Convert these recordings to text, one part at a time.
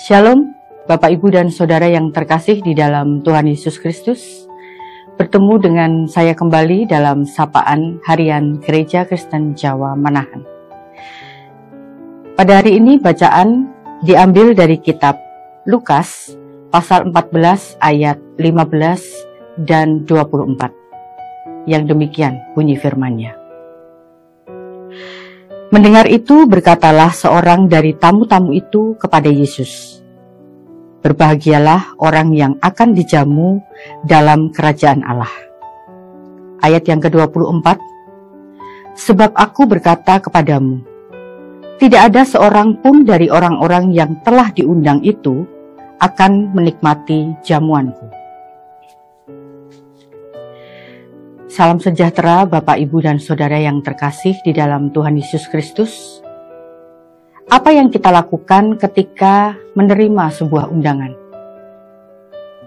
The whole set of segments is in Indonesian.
Shalom, Bapak, Ibu, dan Saudara yang terkasih di dalam Tuhan Yesus Kristus. Bertemu dengan saya kembali dalam Sapaan Harian Gereja Kristen Jawa Manahan. Pada hari ini bacaan diambil dari kitab Lukas pasal 14 ayat 15 dan 24. Yang demikian bunyi firman-Nya. Mendengar itu, berkatalah seorang dari tamu-tamu itu kepada Yesus, "Berbahagialah orang yang akan dijamu dalam kerajaan Allah." Ayat yang ke-24, "Sebab aku berkata kepadamu, tidak ada seorang pun dari orang-orang yang telah diundang itu akan menikmati jamuanku." Salam sejahtera Bapak, Ibu, dan Saudara yang terkasih di dalam Tuhan Yesus Kristus. Apa yang kita lakukan ketika menerima sebuah undangan?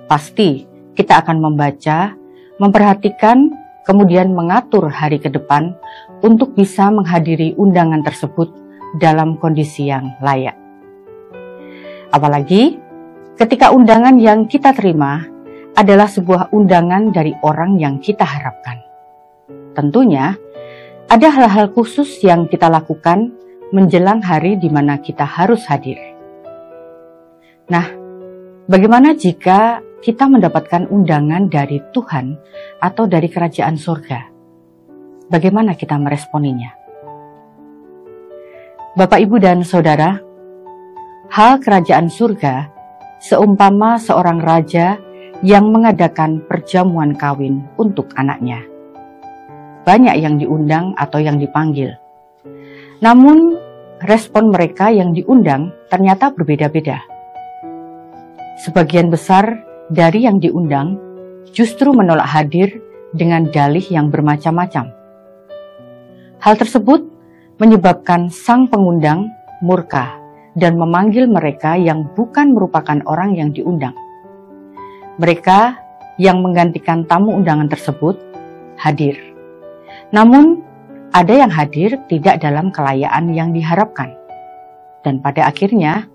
Pasti kita akan membaca, memperhatikan, kemudian mengatur hari ke depan untuk bisa menghadiri undangan tersebut dalam kondisi yang layak. Apalagi ketika undangan yang kita terima adalah sebuah undangan dari orang yang kita harapkan. Tentunya, ada hal-hal khusus yang kita lakukan menjelang hari di mana kita harus hadir. Nah, bagaimana jika kita mendapatkan undangan dari Tuhan atau dari kerajaan surga? Bagaimana kita meresponinya? Bapak, Ibu, dan Saudara, hal kerajaan surga seumpama seorang raja yang mengadakan perjamuan kawin untuk anaknya. Banyak yang diundang atau yang dipanggil. Namun, respon mereka yang diundang ternyata berbeda-beda. Sebagian besar dari yang diundang justru menolak hadir dengan dalih yang bermacam-macam. Hal tersebut menyebabkan sang pengundang murka dan memanggil mereka yang bukan merupakan orang yang diundang. Mereka yang menggantikan tamu undangan tersebut hadir. Namun, ada yang hadir tidak dalam kelayaan yang diharapkan. Dan pada akhirnya,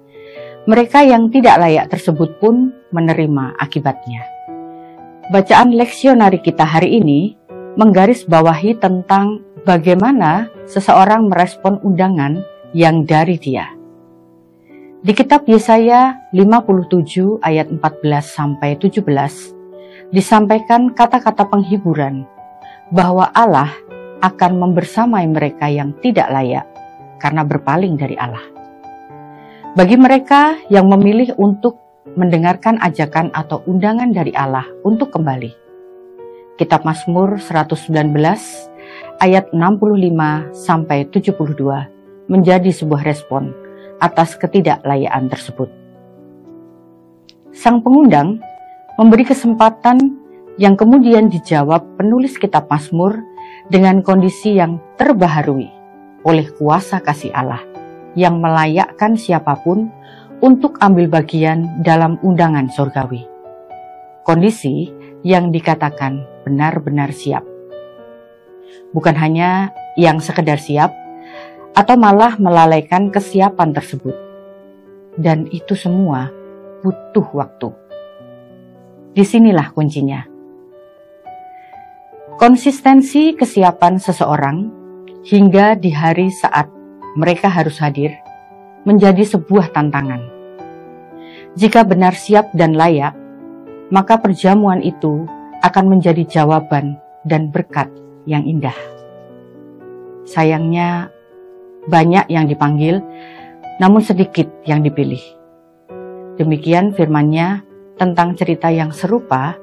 mereka yang tidak layak tersebut pun menerima akibatnya. Bacaan leksionari kita hari ini menggarisbawahi tentang bagaimana seseorang merespon undangan yang dari dia. Di kitab Yesaya 57 ayat 14-17 disampaikan kata-kata penghiburan bahwa Allah akan membersamai mereka yang tidak layak karena berpaling dari Allah. Bagi mereka yang memilih untuk mendengarkan ajakan atau undangan dari Allah untuk kembali. Kitab Mazmur 119 ayat 65-72 menjadi sebuah respon atas ketidaklayaan tersebut. Sang pengundang memberi kesempatan yang kemudian dijawab penulis kitab Mazmur dengan kondisi yang terbaharui oleh kuasa kasih Allah yang melayakkan siapapun untuk ambil bagian dalam undangan surgawi. Kondisi yang dikatakan benar-benar siap. Bukan hanya yang sekedar siap, atau malah melalaikan kesiapan tersebut. Dan itu semua butuh waktu. Disinilah kuncinya. Konsistensi kesiapan seseorang hingga di hari saat mereka harus hadir menjadi sebuah tantangan. Jika benar siap dan layak, maka perjamuan itu akan menjadi jawaban dan berkat yang indah. Sayangnya, banyak yang dipanggil, namun sedikit yang dipilih. Demikian firman-Nya tentang cerita yang serupa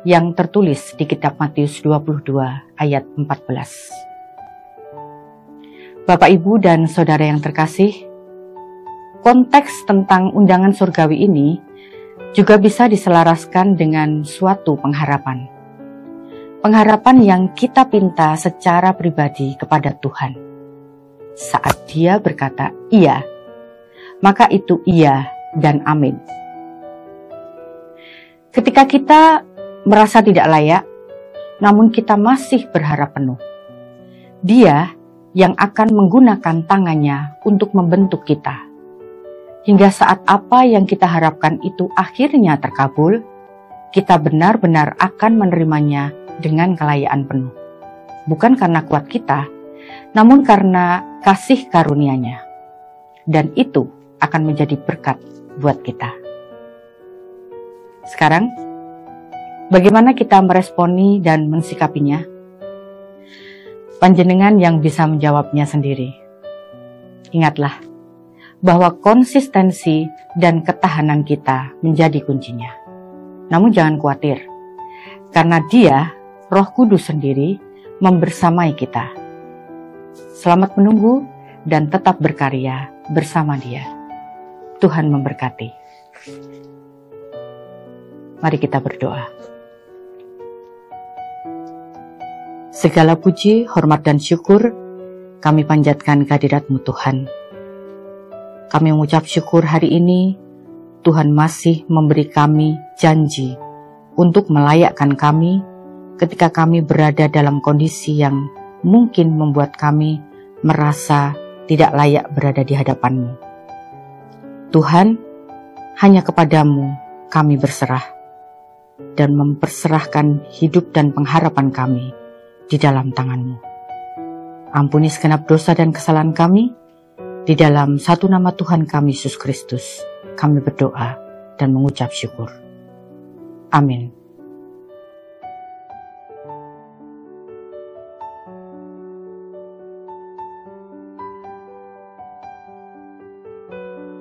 yang tertulis di kitab Matius 22 ayat 14. Bapak, Ibu, dan Saudara yang terkasih, konteks tentang undangan surgawi ini juga bisa diselaraskan dengan suatu pengharapan. Pengharapan yang kita pinta secara pribadi kepada Tuhan. Saat Dia berkata iya, maka itu iya dan amin. Ketika kita merasa tidak layak, namun kita masih berharap penuh, Dia yang akan menggunakan tangannya untuk membentuk kita. hingga saat apa yang kita harapkan itu akhirnya terkabul, kita benar-benar akan menerimanya dengan kelayaan penuh. Bukan karena kuat kita, namun karena kasih karunia-Nya. Dan itu akan menjadi berkat buat kita. Sekarang, bagaimana kita meresponi dan mensikapinya? Panjenengan yang bisa menjawabnya sendiri. Ingatlah bahwa konsistensi dan ketahanan kita menjadi kuncinya. Namun jangan khawatir, karena Dia, Roh Kudus sendiri, membersamai kita. Selamat menunggu dan tetap berkarya bersama Dia. Tuhan memberkati. Mari kita berdoa. Segala puji, hormat, dan syukur kami panjatkan kehadirat-Mu Tuhan. Kami mengucap syukur hari ini, Tuhan masih memberi kami janji untuk melayakkan kami ketika kami berada dalam kondisi yang mungkin membuat kami merasa tidak layak berada di hadapan-Mu. Tuhan, hanya kepadamu kami berserah dan memperserahkan hidup dan pengharapan kami di dalam tangan-Mu. Ampuni segenap dosa dan kesalahan kami, di dalam satu nama Tuhan kami Yesus Kristus, kami berdoa dan mengucap syukur. Amin.